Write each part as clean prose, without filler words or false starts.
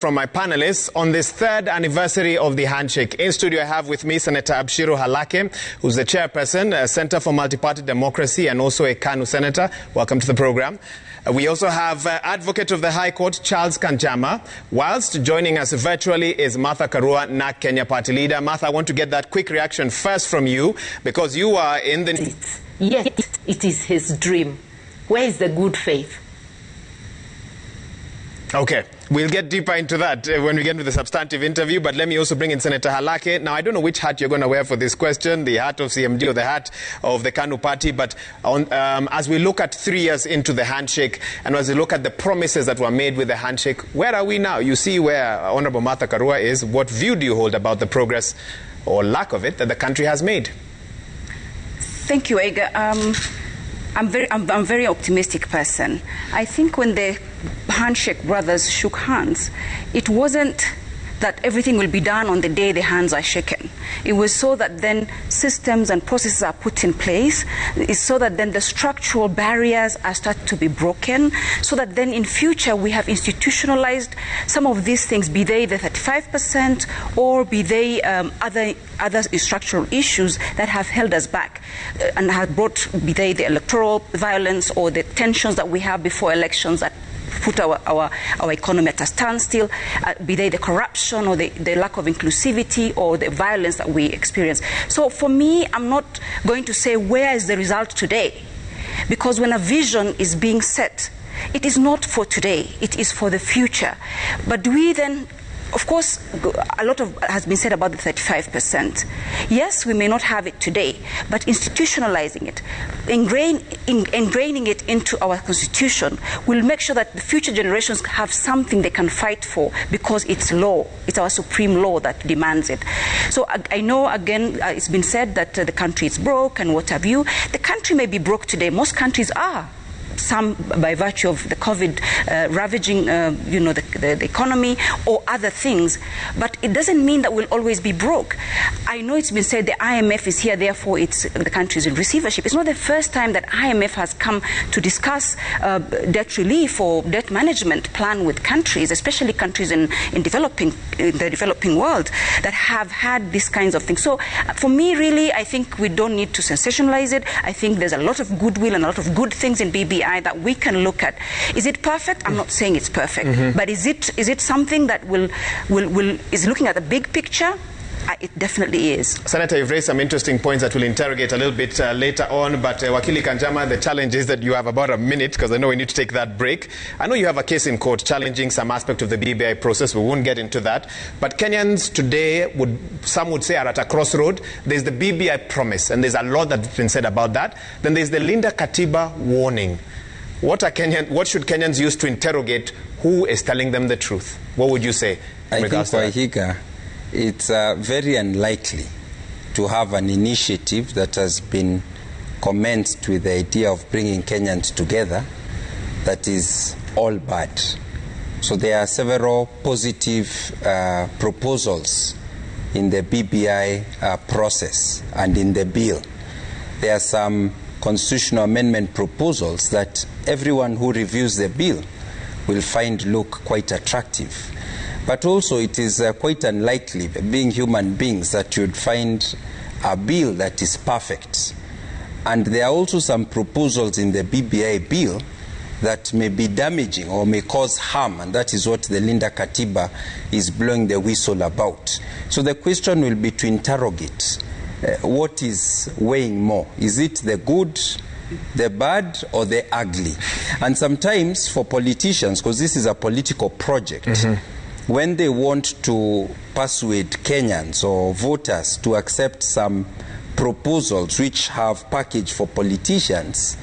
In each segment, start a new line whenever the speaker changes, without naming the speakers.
From my panelists on this third anniversary of the handshake. In studio I have with me Senator Abshiro Halake, who's the chairperson, Center for Multi-Party Democracy, and also a KANU senator. Welcome to the program. We also have Advocate of the High Court, Charles Kanjama, whilst joining us virtually is Martha Karua, NAK Kenya Party Leader. Martha, I want to get that quick reaction first from you, because you are in the...
Yes, it is his dream. Where is the good faith?
Okay, we'll get deeper into that when we get into the substantive interview, but let me also bring in Senator Halake. Now, I don't know which hat you're going to wear for this question, the hat of CMD or the hat of the KANU party, but as we look at 3 years into the handshake, and as we look at the promises that were made with the handshake, where are we now? You see where Honorable Martha Karua is. What view do you hold about the progress, or lack of it, that the country has made?
Thank you, Ega. I'm a very optimistic person. I think when the handshake brothers shook hands, it wasn't that everything will be done on the day the hands are shaken. It was so that then systems and processes are put in place. It's so that then the structural barriers are started to be broken, so that then in future we have institutionalized some of these things, be they the 35% or be they other structural issues that have held us back and have brought, be they the electoral violence or the tensions that we have before elections that put our economy at a standstill, be they the corruption or the lack of inclusivity or the violence that we experience. So for me, I'm not going to say where is the result today, because when a vision is being set, it is not for today, it is for the future. But do we then, of course, a lot has been said about the 35%. Yes, we may not have it today, but institutionalizing it, ingraining it into our constitution will make sure that the future generations have something they can fight for, because it's law. It's our supreme law that demands it. So I know, again, it's been said that the country is broke and what have you. The country may be broke today. Most countries are. Some by virtue of the COVID ravaging, the economy or other things. But it doesn't mean that we'll always be broke. I know it's been said the IMF is here, therefore the country is in receivership. It's not the first time that IMF has come to discuss debt relief or debt management plan with countries, especially countries in the developing world that have had these kinds of things. So for me, really, I think we don't need to sensationalize it. I think there's a lot of goodwill and a lot of good things in BBI that we can look at. Is it perfect? I'm not saying it's perfect, but is it something that is looking at the big picture? It definitely is.
Senator, you've raised some interesting points that we'll interrogate a little bit later on, but Wakili Kanjama, the challenge is that you have about a minute, because I know we need to take that break. I know you have a case in court challenging some aspect of the BBI process. We won't get into that. But Kenyans today, some would say, are at a crossroad. There's the BBI promise, and there's a lot that's been said about that. Then there's the Linda Katiba warning. What should Kenyans use to interrogate who is telling them the truth? What would you say?
I think, Wahiga, it's very unlikely to have an initiative that has been commenced with the idea of bringing Kenyans together that is all bad. So there are several positive proposals in the BBI process and in the bill. There are some constitutional amendment proposals that everyone who reviews the bill will find look quite attractive. But also it is quite unlikely, being human beings, that you'd find a bill that is perfect. And there are also some proposals in the BBI bill that may be damaging or may cause harm, and that is what the Linda Katiba is blowing the whistle about. So the question will be to interrogate what is weighing more. Is it the good, the bad, or the ugly? And sometimes for politicians, because this is a political project, when they want to persuade Kenyans or voters to accept some proposals which have package for politicians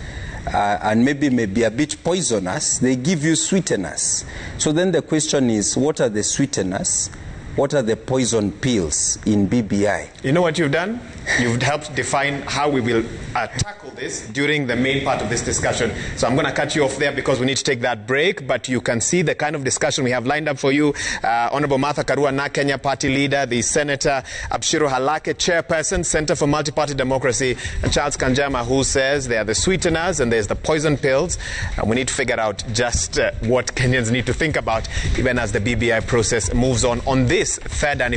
and maybe may be a bit poisonous, they give you sweeteners. So then the question is, what are the sweeteners? What are the poison pills in BBI?
You know what you've done? You've helped define how we will tackle this during the main part of this discussion. So I'm going to cut you off there because we need to take that break. But you can see the kind of discussion we have lined up for you. Honorable Martha Karua, Na Kenya Party leader, the Senator Abshiro Halake, chairperson, Center for Multi-Party Democracy, and Charles Kanjama, who says there are the sweeteners and there's the poison pills. And we need to figure out just what Kenyans need to think about even as the BBI process moves on this third anniversary.